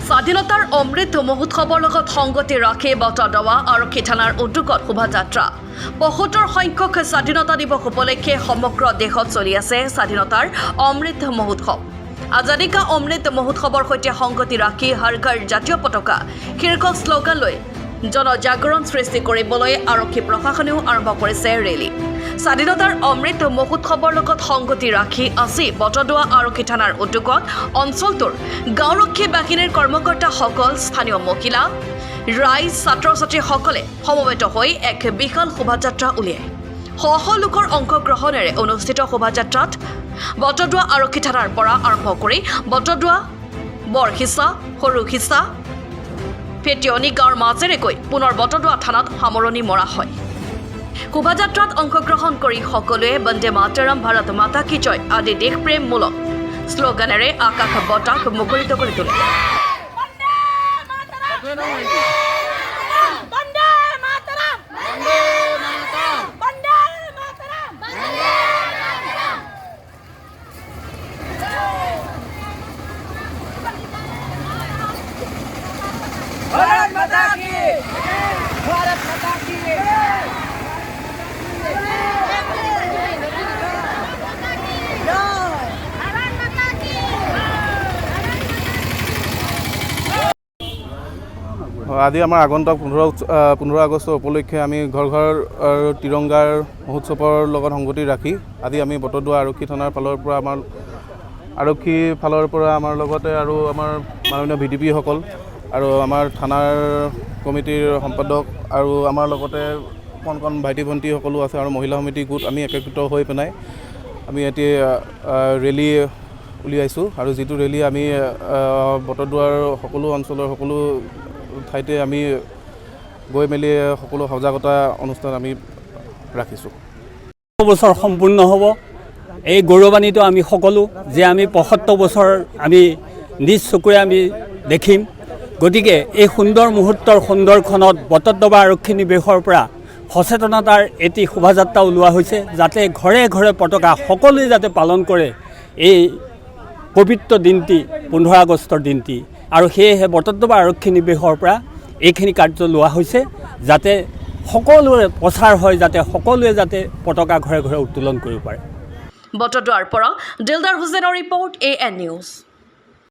স্বাধীনতাৰ অমৃত মহোৎসৱৰ লগত সংগতি ৰাখি বটদ্ৰৱা আৰক্ষী থানাৰ উদ্যোগত শোভাযাত্ৰা ৭৫ সংখ্যক স্বাধীনতা দিৱস উপলক্ষে সমগ্ৰ দেশত চলি আছে স্বাধীনতাৰ অমৃত মহোৎসৱ। আজাদী কা অমৃত মহোৎসৱৰ সৈতে সংগতি ৰাখি হৰ ঘৰ জাতীয় পতাকা শীৰ্ষক শ্লোগান লৈ জনজাগৰণ সৃষ্টি কৰিবলৈ আৰক্ষী প্ৰশাসনেও আৰম্ভ কৰিছে ৰেলী। স্বাধীনতাৰ অমৃত মহোৎসৱৰ লগত সংগতি ৰাখি আজি বটদ্ৰৱা আৰক্ষী থানাৰ উদ্যোগত অঞ্চলটোৰ গাঁওৰক্ষী বাহিনীৰ কৰ্মকৰ্তাসকল, স্থানীয় মহিলা, ৰাইজ, ছাত্ৰ-ছাত্ৰীসকলে সমবেত হৈ এক বিশাল শোভাযাত্ৰা উলিয়ায়। শ লোকৰ অংশগ্ৰহণেৰে অনুষ্ঠিত শোভাযাত্ৰাত বটদ্ৰৱা আৰক্ষী থানাৰ পৰা আৰম্ভ কৰি বটদ্ৰৱা, বৰখিছা, সৰুখিছা, ফেটিয়নি গাঁৱৰ মাজেৰে গৈ পুনৰ বটদ্ৰৱা থানাত সামৰণি মৰা হয়। শোভাযাত্ৰাত অংশগ্ৰহণ কৰি সকলোৱে বন্দে মাতৰম, ভাৰত মাতা কি জয় আদি দেশপ্ৰেমমূলক শ্লোগানেৰে আকাশ বতাহ মুখৰিত কৰি তোলে। भारत माता की, भारत माता की। আজি আমাৰ আগন্তুক 15 আগষ্ট উপলক্ষে আমি ঘৰ ঘৰ তিৰংগাৰ মহোৎসৱৰ লগত সংগতি ৰাখি আজি আমি বটদ্ৰৱা আৰক্ষী থানাৰ ফালৰ পৰা আমাৰ লগতে আৰু আমাৰ মাননীয় VDP-সকল আৰু আমাৰ থানাৰ কমিটিৰ সম্পাদক আৰু আমাৰ লগতে কণ ভাইটি ভণ্টিসকলো আছে আৰু মহিলা সমিতি গোট আমি একত্ৰিত হৈ পেলাই আমি এতিয়া ৰেলী উলিয়াইছোঁ আৰু যিটো ৰেলী আমি বটদ্ৰৱাৰ সকলো অঞ্চলৰ সকলো ঠাইতে আমি গৈ মেলি সকলো সজাগতা অনুষ্ঠান আমি ৰাখিছোঁ। বছৰ সম্পূৰ্ণ হ'ব, এই গৌৰৱান্বিত আমি সকলো যে আমি ৭৫ বছৰ আমি নিজ চকুৰে আমি দেখিম। গতিকে এই সুন্দৰ মুহূৰ্তৰ সুন্দৰখনত বটদ্ৰৱা আৰক্ষী নিৱেশৰ পৰা সচেতনতাৰ এটি শোভাযাত্ৰা ওলোৱা হৈছে, যাতে ঘৰে ঘৰে পতাকা সকলোৱে যাতে পালন কৰে এই পবিত্ৰ দিনটি 15 আগষ্টৰ দিনটি। আৰু সেয়েহে বটদ্ৰৱা আৰক্ষী নিৱেশৰ পৰা এইখিনি কাৰ্য লোৱা হৈছে, যাতে সকলোৰে প্ৰচাৰ হয়, যাতে সকলোৱে যাতে পতাকা ঘৰে ঘৰে উত্তোলন কৰিব পাৰে। বটদ্ৰৱাৰ পৰা দিলদাৰ হুছেইনৰ ৰিপৰ্ট, AN নিউজ।